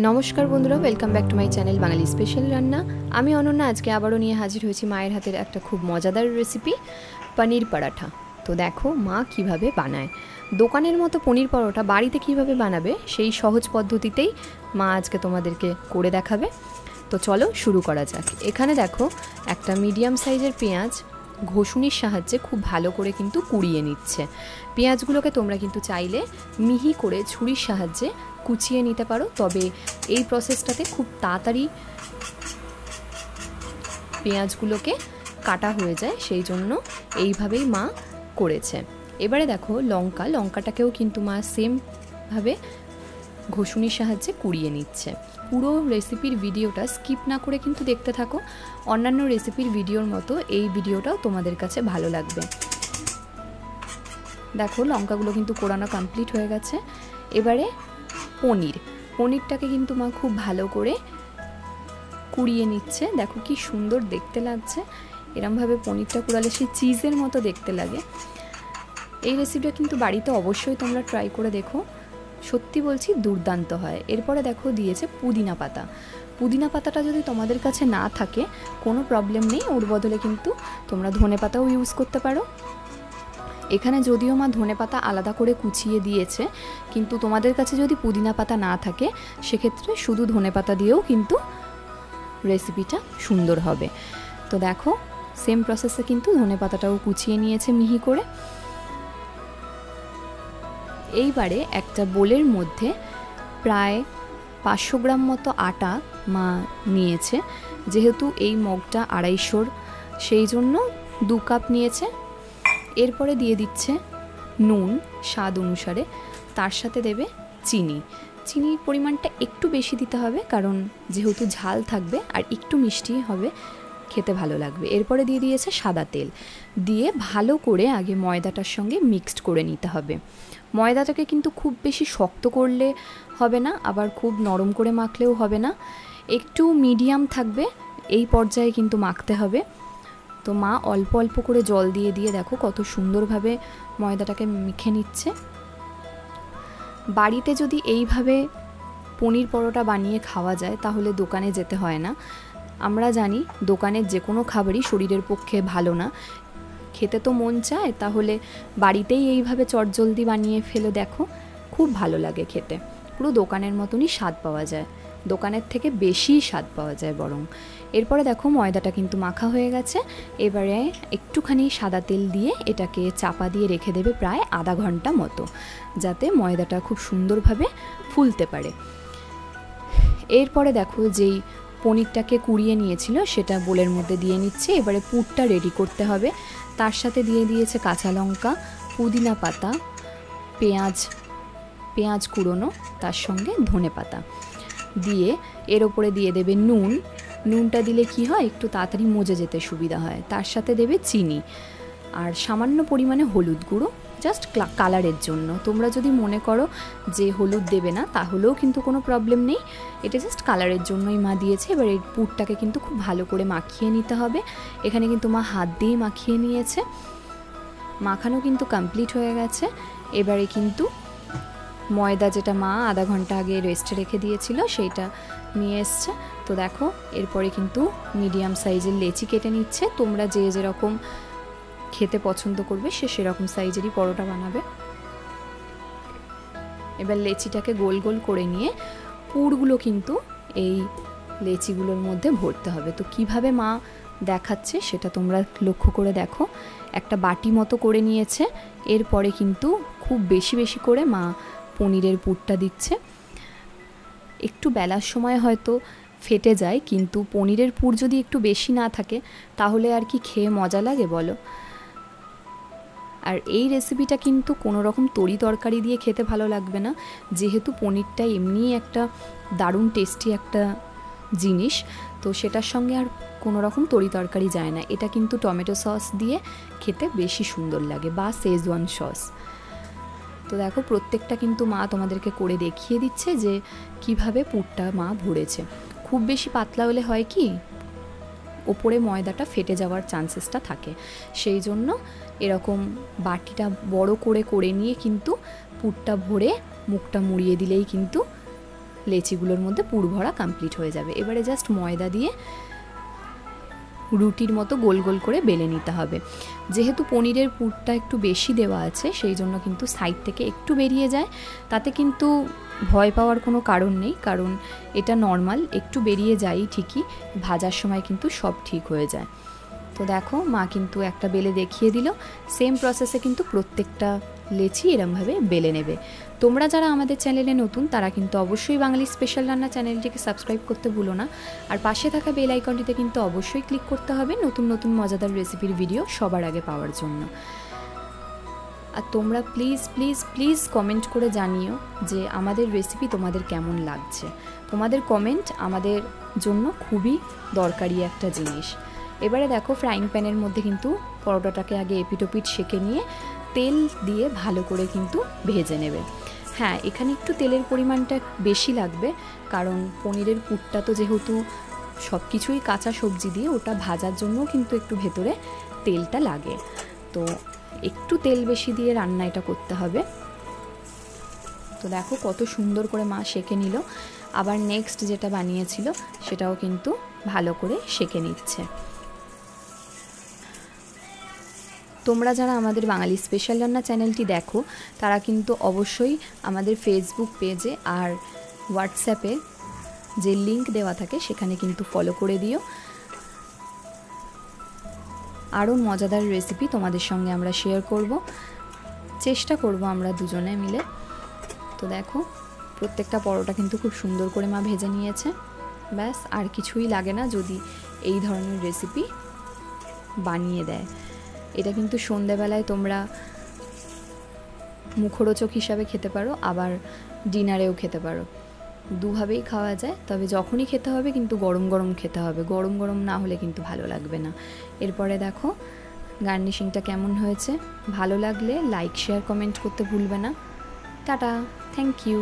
नमस्कार बंधुरा welcome back to my channel Bangali special रान्ना। आमी अनन्या आज के आबारो निये हाजिर हয়েছি मायेर हातेर एक खूब मजादार रेसिपि पनीर पराठा। तो देखो मा किभाबे बानाय, दोकानेर मतो पनीर परोटा बाड़ीते किभाबे बानाबे सेई सहज पद्धतितेई मा आजके तोमादेरके करे देखाबे। तो चलो शुरू करा जाक। एखाने देखो एक मीडियम साइजेर पेঁয়াজ घषुनिर साहाज्ये खूब भालो करे किन्तु कुड़िये निচ্ছে। पेঁয়াজগুলোকে তোমরা কিন্তু চাইলে মিহি করে ছুরির সাহায্যে কুচিয়ে নিতে পারো, তবে এই প্রসেসটাতে খুব তাড়াতাড়ি পেঁয়াজগুলোকে কাটা হয়ে যায়, সেই জন্য এইভাবেই মা করেছে। এবারে দেখো লঙ্কাটাকেও কিন্তু মা সেম ভাবে ঘষুনির সাহায্যে কুড়িয়ে নিচ্ছে। পুরো রেসিপির ভিডিওটা স্কিপ না করে কিন্তু দেখতে থাকো, অন্যান্য রেসিপির ভিডিওর মতো এই ভিডিওটাও তোমাদের কাছে ভালো লাগবে। দেখো লঙ্কাগুলো কিন্তু কোড়ানো কমপ্লিট হয়ে গেছে। এবারে পনিরটাকে কিন্তু মা খুব ভালো করে কুড়িয়ে নিচ্ছে। দেখো কি সুন্দর দেখতে লাগছে, এরমভাবে পনিরটা কুড়ালে সেই চিজের মতো দেখতে লাগে। এই রেসিপিটা কিন্তু বাড়িতে অবশ্যই তোমরা ট্রাই করে দেখো, সত্যি বলছি দুর্দান্ত হয়। এরপরে দেখো দিয়েছে পুদিনা পাতা। পুদিনা পাতাটা যদি তোমাদের কাছে না থাকে কোনো প্রবলেম নেই, ওর বদলে কিন্তু তোমরা ধনে পাতাও ইউজ করতে পারো। এখানে যদিও মা ধনে পাতা আলাদা করে কুচিয়ে দিয়েছে, কিন্তু তোমাদের কাছে যদি পুদিনা পাতা না থাকে সেক্ষেত্রে শুধু ধনে পাতা দিয়েও কিন্তু রেসিপিটা সুন্দর হবে। তো দেখো সেম প্রসেসে কিন্তু ধনে পাতাটাও কুচিয়ে নিয়েছে মিহি করে। এইবারে একটা বোলের মধ্যে প্রায় 500 গ্রাম মতো আটা মা নিয়েছে, যেহেতু এই মগটা 250 সেই জন্য 2 কাপ নিয়েছে। এরপরে দিয়ে দিচ্ছে নুন স্বাদ অনুসারে, তার সাথে দেবে চিনির পরিমাণটা একটু বেশি দিতে হবে, কারণ যেহেতু ঝাল থাকবে আর একটু মিষ্টি হবে, খেতে ভালো লাগবে। এরপরে দিয়ে দিয়েছে সাদা তেল, দিয়ে ভালো করে আগে ময়দাটার সঙ্গে মিক্সড করে নিতে হবে। ময়দাটাকে কিন্তু খুব বেশি শক্ত করলে হবে না, আবার খুব নরম করে মাখলেও হবে না, একটু মিডিয়াম থাকবে, এই পর্যায়ে কিন্তু মাখতে হবে। তো মা অল্প অল্প করে জল দিয়ে দিয়ে দেখো কত সুন্দরভাবে ময়দাটাকে মেখে নিচ্ছে। বাড়িতে যদি এইভাবে পনির পরোটা বানিয়ে খাওয়া যায় তাহলে দোকানে যেতে হয় না। আমরা জানি দোকানের যে কোনো খাবারই শরীরের পক্ষে ভালো না, খেতে তো মন চায়, তাহলে বাড়িতেই এইভাবে চটজলদি বানিয়ে ফেলে দেখো, খুব ভালো লাগে খেতে। পুরো দোকানের মতনই স্বাদ পাওয়া যায়, দোকানের থেকে বেশি স্বাদ পাওয়া যায় বরং। এরপরে দেখো ময়দাটা কিন্তু মাখা হয়ে গেছে। এবারে একটুখানি সাদা তেল দিয়ে এটাকে চাপা দিয়ে রেখে দেবে প্রায় আধা ঘন্টা মতো, যাতে ময়দাটা খুব সুন্দরভাবে ফুলতে পারে। এরপরে দেখো যেই পনিরটাকে কুড়িয়ে নিয়েছিল সেটা বোলের মধ্যে দিয়ে নিচ্ছে। এবারে পুরটা রেডি করতে হবে, তার সাথে দিয়ে দিয়েছে কাঁচা লঙ্কা, পুদিনা পাতা, পেঁয়াজ কুড়োনো, তার সঙ্গে ধনে পাতা দিয়ে এর ওপরে দিয়ে দেবে নুনটা দিলে কি হয় একটু তাড়াতাড়ি মজে যেতে সুবিধা হয়। তার সাথে দেবে চিনি আর সামান্য পরিমাণে হলুদ গুঁড়ো, জাস্ট কালারের জন্য। তোমরা যদি মনে করো যে হলুদ দেবে না তাহলেও কিন্তু কোনো প্রবলেম নেই, এটা জাস্ট কালারের জন্যই মা দিয়েছে। এবার এই পুরটাকে কিন্তু খুব ভালো করে মাখিয়ে নিতে হবে। এখানে কিন্তু মা হাত দিয়ে মাখিয়ে নিয়েছে, মাখানো কিন্তু কমপ্লিট হয়ে গেছে। এবারে কিন্তু ময়দা যেটা মা আধা ঘন্টা আগে রেস্টে রেখে দিয়েছিল সেইটা নিয়ে এসছে। তো দেখো এরপরে কিন্তু মিডিয়াম সাইজের লেচি কেটে নিচ্ছে। তোমরা যে যেরকম খেতে পছন্দ করবে সেরকম সাইজেরই পরোটা বানাবে। এবার লেচিটাকে গোল গোল করে নিয়ে পুরগুলো কিন্তু এই লেচিগুলোর মধ্যে ভরতে হবে। তো কিভাবে মা দেখাচ্ছে সেটা তোমরা লক্ষ্য করে দেখো। একটা বাটি মতো করে নিয়েছে, এরপরে কিন্তু খুব বেশি বেশি করে মা পনিরের পুরটা দিচ্ছে। একটু বেলার সময় হয়তো ফেটে যায়, কিন্তু পনিরের পুর যদি একটু বেশি না থাকে তাহলে আর কি খেয়ে মজা লাগে বলো। আর এই রেসিপিটা কিন্তু কোনো রকম তরি তরকারি দিয়ে খেতে ভালো লাগবে না, যেহেতু পনিরটা এমনি একটা দারুণ টেস্টি একটা জিনিস, তো সেটার সঙ্গে আর কোনো রকম তরি তরকারি যায় না। এটা কিন্তু টমেটো সস দিয়ে খেতে বেশি সুন্দর লাগে, বা শেজওয়ান সস। তো দেখো প্রত্যেকটা কিন্তু মা তোমাদেরকে করে দেখিয়ে দিচ্ছে যে কিভাবে পুরটা মা ভরেছে। খুব বেশি পাতলা হলে হয় কি ওপরে ময়দাটা ফেটে যাওয়ার চান্সেসটা থাকে, সেই জন্য এরকম বাটিটা বড় করে করে নিয়ে কিন্তু পুরটা ভরে মুখটা মুড়িয়ে দিলেই কিন্তু লেচিগুলোর মধ্যে পুর ভরা কমপ্লিট হয়ে যাবে। এবারে জাস্ট ময়দা দিয়ে রুটির মতো গোল গোল করে বেলে নিতে হবে। যেহেতু পনিরের পুরটা একটু বেশি দেওয়া আছে সেই জন্য কিন্তু সাইড থেকে একটু বেরিয়ে যায়, তাতে কিন্তু ভয় পাওয়ার কোনো কারণ নেই, কারণ এটা নর্মাল, একটু বেরিয়ে যায় ঠিকই, ভাজার সময় কিন্তু সব ঠিক হয়ে যায়। তো দেখো মা কিন্তু একটা বেলে দেখিয়ে দিল, সেম প্রসেসে কিন্তু প্রত্যেকটা লেচি এরমভাবে বেলে নেবে। তোমরা যারা আমাদের চ্যানেলে নতুন তারা কিন্তু অবশ্যই বাঙালি স্পেশাল রান্না চ্যানেলটিকে সাবস্ক্রাইব করতে ভুলো না, আর পাশে থাকা বেল আইকনটিতে কিন্তু অবশ্যই ক্লিক করতে হবে নতুন নতুন মজাদার রেসিপির ভিডিও সবার আগে পাওয়ার জন্য। আর তোমরা প্লিজ প্লিজ প্লিজ কমেন্ট করে জানিও যে আমাদের রেসিপি তোমাদের কেমন লাগছে। তোমাদের কমেন্ট আমাদের জন্য খুবই দরকারি একটা জিনিস। এবারে দেখো ফ্রাইং প্যানের মধ্যে কিন্তু পরোটাটাকে আগে এপিটোপিট সেঁকে নিয়ে তেল দিয়ে ভালো করে কিন্তু ভেজে নেবে। হ্যাঁ, এখানে একটু তেলের পরিমাণটা বেশি লাগবে, কারণ পনিরের পুরটা তো যেহেতু সব কিছুই কাঁচা সবজি দিয়ে, ওটা ভাজার জন্যও কিন্তু একটু ভেতরে তেলটা লাগে, তো একটু তেল বেশি দিয়ে রান্না এটা করতে হবে। তো দেখো কত সুন্দর করে মা সেঁকে নিল। আবার নেক্সট যেটা বানিয়েছিল সেটাও কিন্তু ভালো করে সেঁকে নিচ্ছে। তোমরা যারা আমাদের বাঙালি স্পেশাল রান্না চ্যানেলটি দেখো তারা কিন্তু অবশ্যই আমাদের ফেসবুক পেজে আর হোয়াটসঅ্যাপে যে লিংক দেওয়া থাকে সেখানে কিন্তু ফলো করে দিও। আরও মজাদার রেসিপি তোমাদের সঙ্গে আমরা শেয়ার করব, চেষ্টা করব আমরা দুজনে মিলে। তো দেখো প্রত্যেকটা পরোটা কিন্তু খুব সুন্দর করে মা ভেজে নিয়েছে। ব্যাস আর কিছুই লাগে না যদি এই ধরনের রেসিপি বানিয়ে দেয়। এটা কিন্তু সন্ধ্যাবেলায় তোমরা মুখরোচক হিসাবে খেতে পারো, আবার ডিনারেও খেতে পারো, দুভাবেই খাওয়া যায়। তবে যখনই খেতে হবে কিন্তু গরম গরম খেতে হবে, গরম গরম না হলে কিন্তু ভালো লাগবে না। এরপরে দেখো গার্নিশিংটা কেমন হয়েছে, ভালো লাগলে লাইক শেয়ার কমেন্ট করতে ভুলবে না। Tata, thank you.